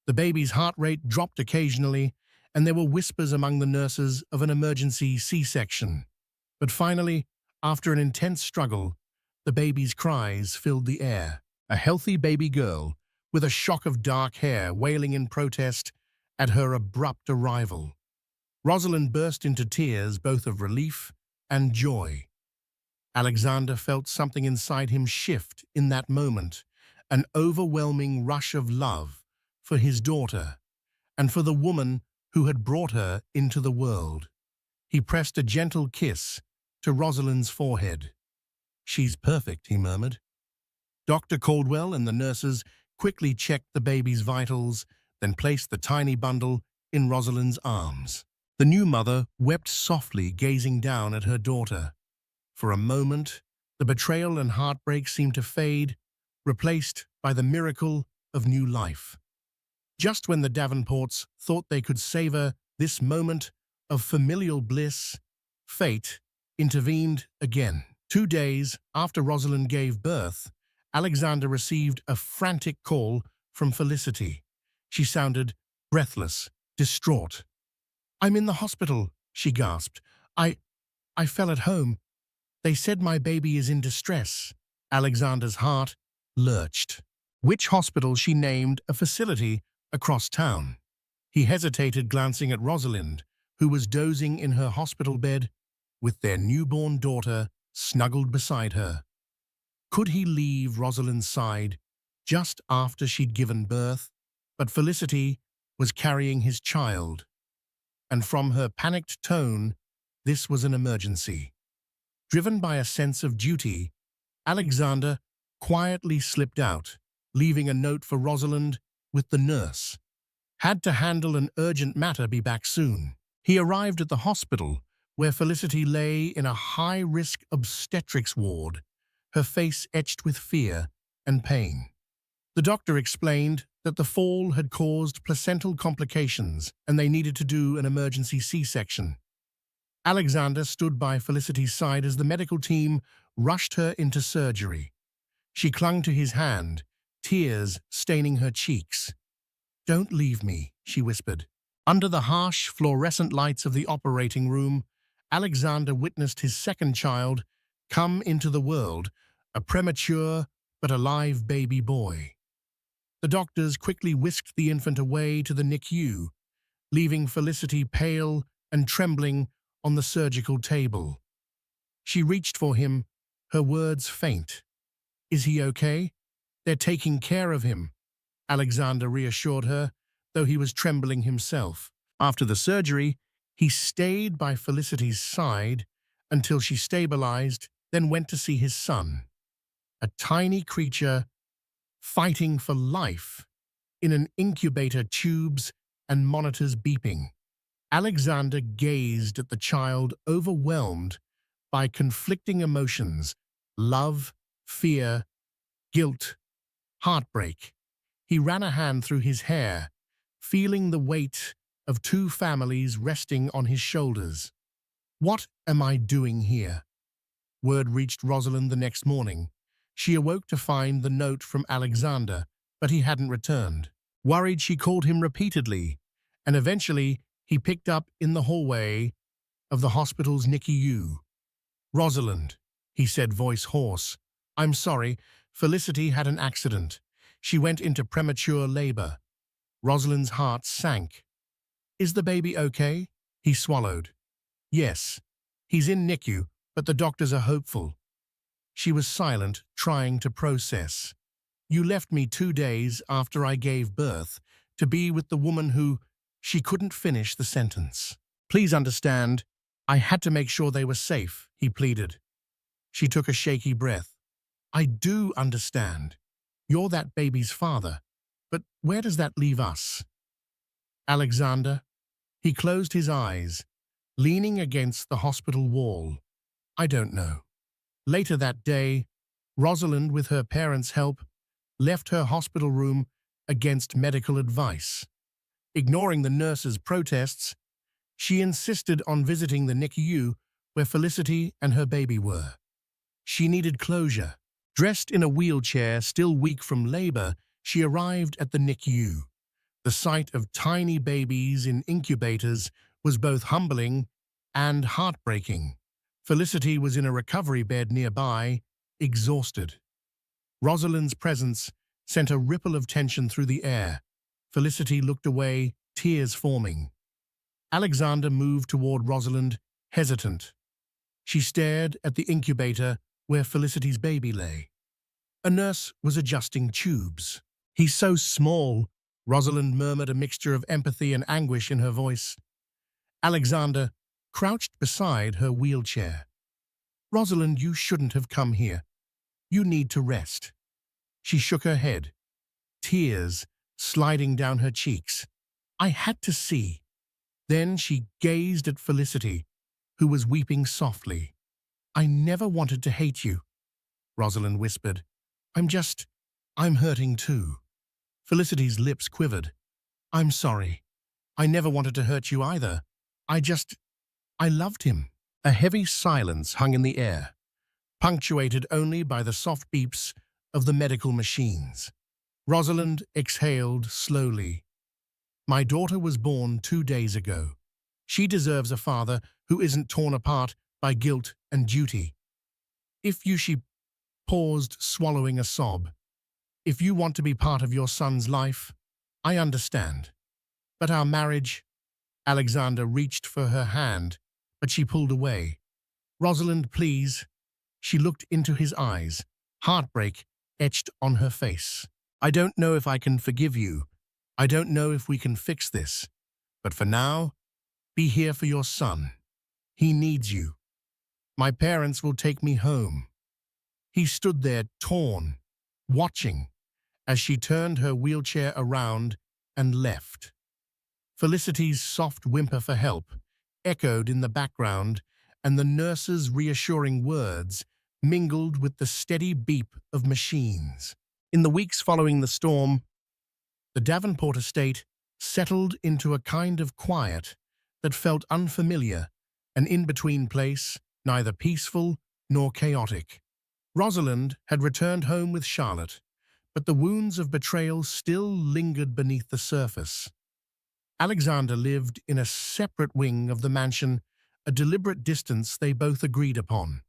The baby's heart rate dropped occasionally, and there were whispers among the nurses of an emergency C-section. But finally, after an intense struggle, the baby's cries filled the air. A healthy baby girl, with a shock of dark hair wailing in protest at her abrupt arrival. Rosalind burst into tears, both of relief and joy. Alexander felt something inside him shift in that moment, an overwhelming rush of love for his daughter and for the woman who had brought her into the world. He pressed a gentle kiss to Rosalind's forehead. "She's perfect," he murmured. Dr. Caldwell and the nurses quickly checked the baby's vitals, then placed the tiny bundle in Rosalind's arms. The new mother wept softly, gazing down at her daughter. For a moment, the betrayal and heartbreak seemed to fade, replaced by the miracle of new life. Just when the Davenports thought they could savor this moment of familial bliss, fate intervened again. 2 days after Rosalind gave birth, Alexander received a frantic call from Felicity. She sounded breathless, distraught. "I'm in the hospital," she gasped. I fell at home. They said my baby is in distress." Alexander's heart lurched. Which hospital? She named a facility across town. He hesitated, glancing at Rosalind, who was dozing in her hospital bed with their newborn daughter snuggled beside her. Could he leave Rosalind's side just after she'd given birth? But Felicity was carrying his child, and from her panicked tone, this was an emergency. Driven by a sense of duty, Alexander quietly slipped out, leaving a note for Rosalind with the nurse. "Had to handle an urgent matter, be back soon." He arrived at the hospital, where Felicity lay in a high-risk obstetrics ward, her face etched with fear and pain. The doctor explained that the fall had caused placental complications and they needed to do an emergency C-section. Alexander stood by Felicity's side as the medical team rushed her into surgery. She clung to his hand, tears staining her cheeks. "Don't leave me," she whispered. Under the harsh, fluorescent lights of the operating room, Alexander witnessed his second child come into the world, a premature but alive baby boy. The doctors quickly whisked the infant away to the NICU, leaving Felicity pale and trembling on the surgical table. She reached for him, her words faint. "Is he okay? They're taking care of him," Alexander reassured her, though he was trembling himself. After the surgery, he stayed by Felicity's side until she stabilized, then went to see his son, a tiny creature fighting for life in an incubator, tubes and monitors beeping. Alexander gazed at the child, overwhelmed by conflicting emotions: love, fear, guilt, heartbreak. He ran a hand through his hair, feeling the weight of two families resting on his shoulders. "What am I doing here?" Word reached Rosalind the next morning. She awoke to find the note from Alexander, but he hadn't returned. Worried, she called him repeatedly, and eventually he picked up in the hallway of the hospital's NICU. "Rosalind," he said, voice hoarse. "I'm sorry, Felicity had an accident. She went into premature labor." Rosalind's heart sank. "Is the baby okay?" He swallowed. "Yes, he's in NICU, but the doctors are hopeful." She was silent, trying to process. "You left me 2 days after I gave birth to be with the woman who—" She couldn't finish the sentence. "Please understand, I had to make sure they were safe," he pleaded. She took a shaky breath. "I do understand. You're that baby's father. But where does that leave us?" "Alexander?" He closed his eyes, leaning against the hospital wall. "I don't know." Later that day, Rosalind, with her parents' help, left her hospital room against medical advice. Ignoring the nurses' protests, she insisted on visiting the NICU where Felicity and her baby were. She needed closure. Dressed in a wheelchair, still weak from labor, she arrived at the NICU. The sight of tiny babies in incubators was both humbling and heartbreaking. Felicity was in a recovery bed nearby, exhausted. Rosalind's presence sent a ripple of tension through the air. Felicity looked away, tears forming. Alexander moved toward Rosalind, hesitant. She stared at the incubator where Felicity's baby lay. A nurse was adjusting tubes. "He's so small," Rosalind murmured, a mixture of empathy and anguish in her voice. Alexander crouched beside her wheelchair. "Rosalind, you shouldn't have come here. You need to rest." She shook her head, tears sliding down her cheeks. "I had to see." Then she gazed at Felicity, who was weeping softly. "I never wanted to hate you," Rosalind whispered. I'm hurting too." Felicity's lips quivered. "I'm sorry. I never wanted to hurt you either. I loved him." A heavy silence hung in the air, punctuated only by the soft beeps of the medical machines. Rosalind exhaled slowly. "My daughter was born 2 days ago. She deserves a father who isn't torn apart by guilt and duty. She paused, swallowing a sob. "If you want to be part of your son's life, I understand. But our marriage—" Alexander reached for her hand, but she pulled away. "Rosalind, please." She looked into his eyes, heartbreak etched on her face. "I don't know if I can forgive you. I don't know if we can fix this. But for now, be here for your son. He needs you. My parents will take me home." He stood there, torn, watching, as she turned her wheelchair around and left. Felicity's soft whimper for help echoed in the background, and the nurse's reassuring words mingled with the steady beep of machines. In the weeks following the storm, the Davenport estate settled into a kind of quiet that felt unfamiliar, an in-between place, neither peaceful nor chaotic. Rosalind had returned home with Charlotte, but the wounds of betrayal still lingered beneath the surface. Alexander lived in a separate wing of the mansion, a deliberate distance they both agreed upon.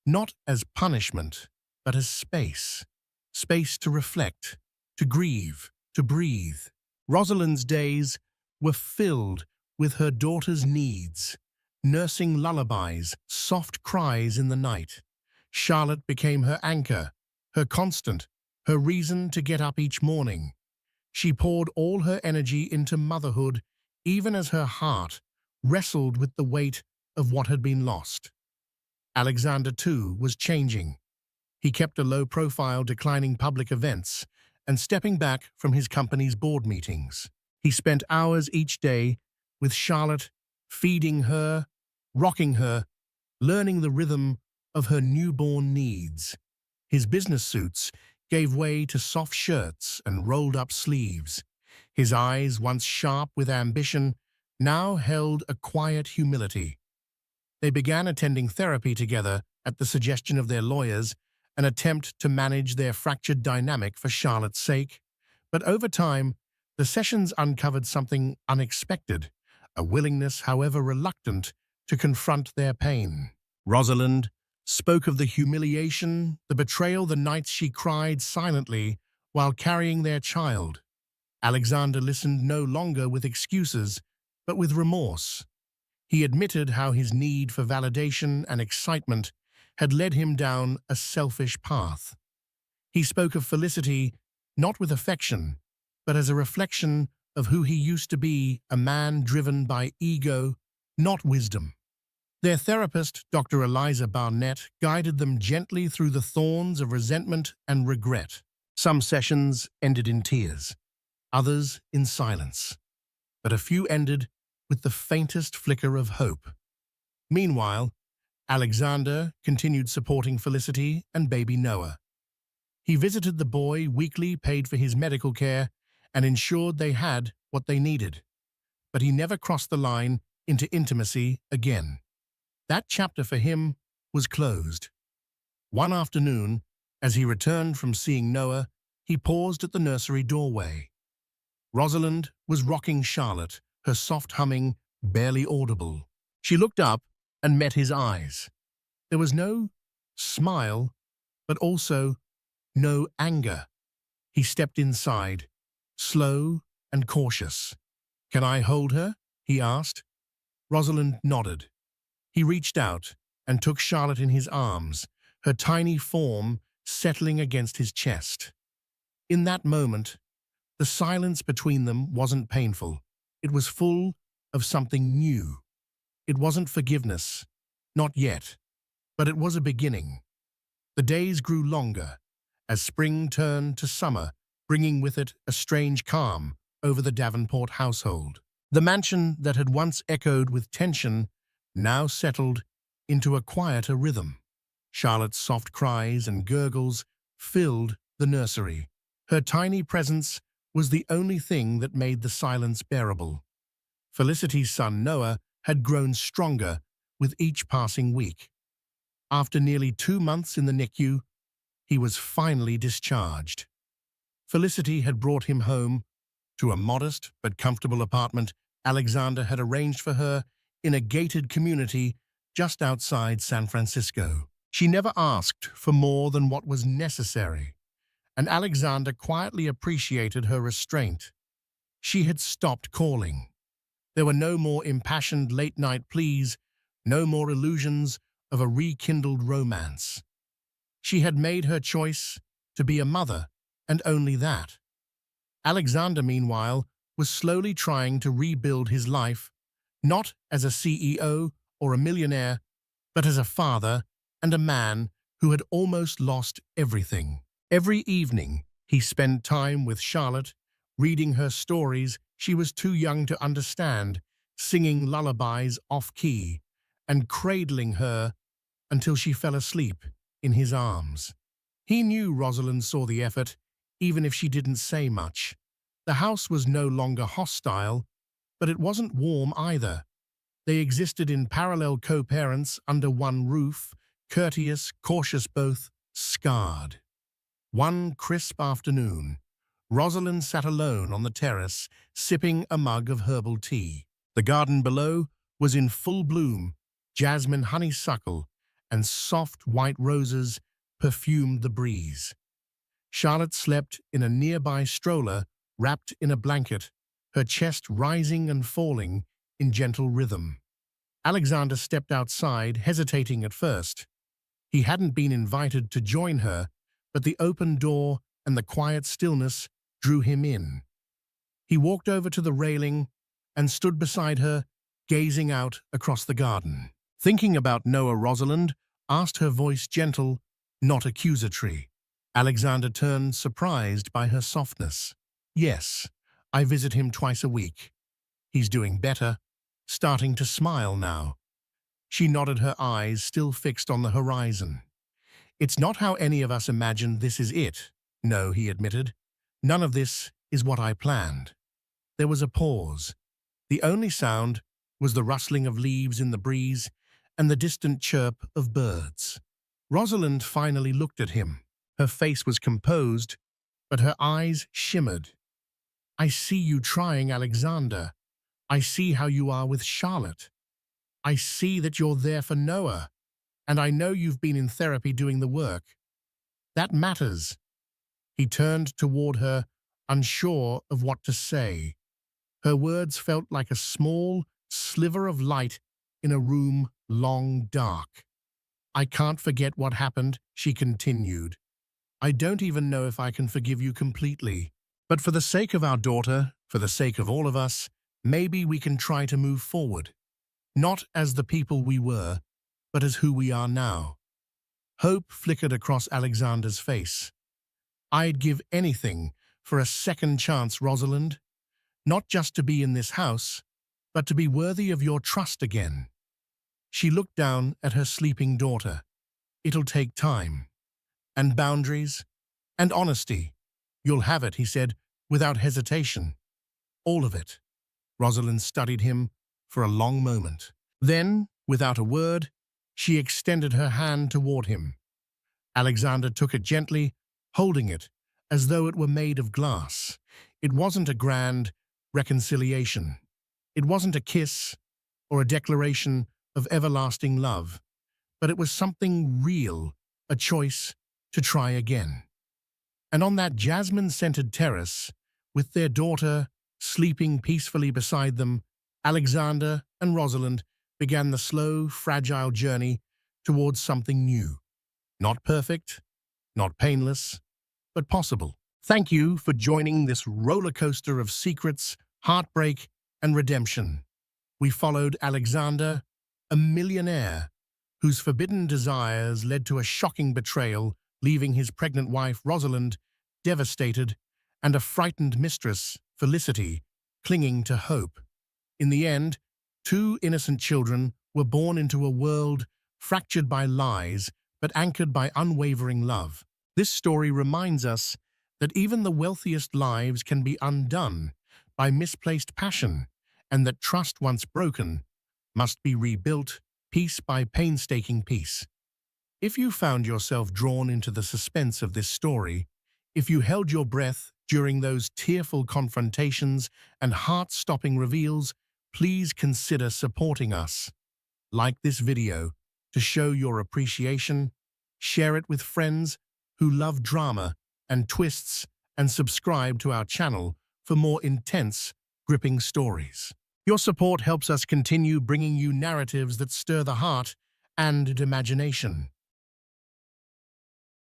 Not as punishment, but as space. Space to reflect, to grieve, to breathe. Rosalind's days were filled with her daughter's needs, nursing lullabies, soft cries in the night. Charlotte became her anchor, her constant, her reason to get up each morning. She poured all her energy into motherhood, even as her heart wrestled with the weight of what had been lost. Alexander, too, was changing. He kept a low profile, declining public events and stepping back from his company's board meetings. He spent hours each day with Charlotte, feeding her, rocking her, learning the rhythm of her newborn needs. His business suits gave way to soft shirts and rolled-up sleeves. His eyes, once sharp with ambition, now held a quiet humility. They began attending therapy together at the suggestion of their lawyers, an attempt to manage their fractured dynamic for Charlotte's sake. But over time, the sessions uncovered something unexpected, a willingness, however reluctant, to confront their pain. Rosalind spoke of the humiliation, the betrayal, the nights she cried silently while carrying their child. Alexander listened no longer with excuses, but with remorse. He admitted how his need for validation and excitement had led him down a selfish path. He spoke of Felicity not with affection, but as a reflection of who he used to be, a man driven by ego, not wisdom. Their therapist, Dr. Eliza Barnett, guided them gently through the thorns of resentment and regret. Some sessions ended in tears, others in silence, but a few ended with the faintest flicker of hope. Meanwhile, Alexander continued supporting Felicity and baby Noah. He visited the boy weekly, paid for his medical care, and ensured they had what they needed. But he never crossed the line into intimacy again. That chapter for him was closed. One afternoon, as he returned from seeing Noah, he paused at the nursery doorway. Rosalind was rocking Charlotte, her soft humming barely audible. She looked up and met his eyes. There was no smile, but also no anger. He stepped inside, slow and cautious. "Can I hold her?" he asked. Rosalind nodded. He reached out and took Charlotte in his arms, her tiny form settling against his chest. In that moment, the silence between them wasn't painful. It was full of something new. It wasn't forgiveness, not yet, but it was a beginning. The days grew longer, as spring turned to summer, bringing with it a strange calm over the Davenport household. The mansion that had once echoed with tension now settled into a quieter rhythm. Charlotte's soft cries and gurgles filled the nursery. Her tiny presence was the only thing that made the silence bearable. Felicity's son Noah had grown stronger with each passing week. After nearly 2 months in the NICU, he was finally discharged. Felicity had brought him home to a modest but comfortable apartment Alexander had arranged for her in a gated community just outside San Francisco. She never asked for more than what was necessary, and Alexander quietly appreciated her restraint. She had stopped calling. There were no more impassioned late-night pleas, no more illusions of a rekindled romance. She had made her choice to be a mother, and only that. Alexander, meanwhile, was slowly trying to rebuild his life, not as a CEO or a millionaire, but as a father and a man who had almost lost everything. Every evening, he spent time with Charlotte, reading her stories she was too young to understand, singing lullabies off-key, and cradling her until she fell asleep in his arms. He knew Rosalind saw the effort, even if she didn't say much. The house was no longer hostile, but it wasn't warm either. They existed in parallel co-parents under one roof, courteous, cautious, both scarred. One crisp afternoon, Rosalind sat alone on the terrace, sipping a mug of herbal tea. The garden below was in full bloom. Jasmine, honeysuckle, and soft white roses perfumed the breeze. Charlotte slept in a nearby stroller, wrapped in a blanket, her chest rising and falling in gentle rhythm. Alexander stepped outside, hesitating at first. He hadn't been invited to join her, but the open door and the quiet stillness drew him in. He walked over to the railing and stood beside her, gazing out across the garden. Thinking about Noah, Rosalind asked, her voice gentle, not accusatory. Alexander turned, surprised by her softness. "Yes, I visit him twice a week. He's doing better, starting to smile now." She nodded, her eyes still fixed on the horizon. "It's not how any of us imagined this is it." "No," he admitted. "None of this is what I planned." There was a pause. The only sound was the rustling of leaves in the breeze and the distant chirp of birds. Rosalind finally looked at him. Her face was composed, but her eyes shimmered. I see you trying, Alexander. I see how you are with Charlotte. I see that you're there for Noah, and I know you've been in therapy doing the work. That matters. He turned toward her, unsure of what to say. Her words felt like a small sliver of light in a room long dark. I can't forget what happened, she continued. I don't even know if I can forgive you completely. But for the sake of our daughter, for the sake of all of us, maybe we can try to move forward. Not as the people we were, but as who we are now. Hope flickered across Alexander's face. I'd give anything for a second chance, Rosalind. Not just to be in this house, but to be worthy of your trust again. She looked down at her sleeping daughter. It'll take time. And boundaries. And honesty. You'll have it, he said, without hesitation. All of it. Rosalind studied him for a long moment. Then, without a word, she extended her hand toward him. Alexander took it gently, holding it as though it were made of glass. It wasn't a grand reconciliation. It wasn't a kiss or a declaration of everlasting love, but it was something real, a choice to try again. And on that jasmine-scented terrace, with their daughter sleeping peacefully beside them, Alexander and Rosalind began the slow, fragile journey towards something new. Not perfect, not painless, but possible. Thank you for joining this roller coaster of secrets, heartbreak, and redemption. We followed Alexander, a millionaire, whose forbidden desires led to a shocking betrayal, leaving his pregnant wife, Rosalind, devastated, and a frightened mistress, Felicity, clinging to hope. In the end, two innocent children were born into a world fractured by lies but anchored by unwavering love. This story reminds us that even the wealthiest lives can be undone by misplaced passion, and that trust once broken must be rebuilt piece by painstaking piece. If you found yourself drawn into the suspense of this story, if you held your breath during those tearful confrontations and heart-stopping reveals, please consider supporting us. Like this video to show your appreciation, share it with friends who love drama and twists, and subscribe to our channel for more intense, gripping stories. Your support helps us continue bringing you narratives that stir the heart and imagination.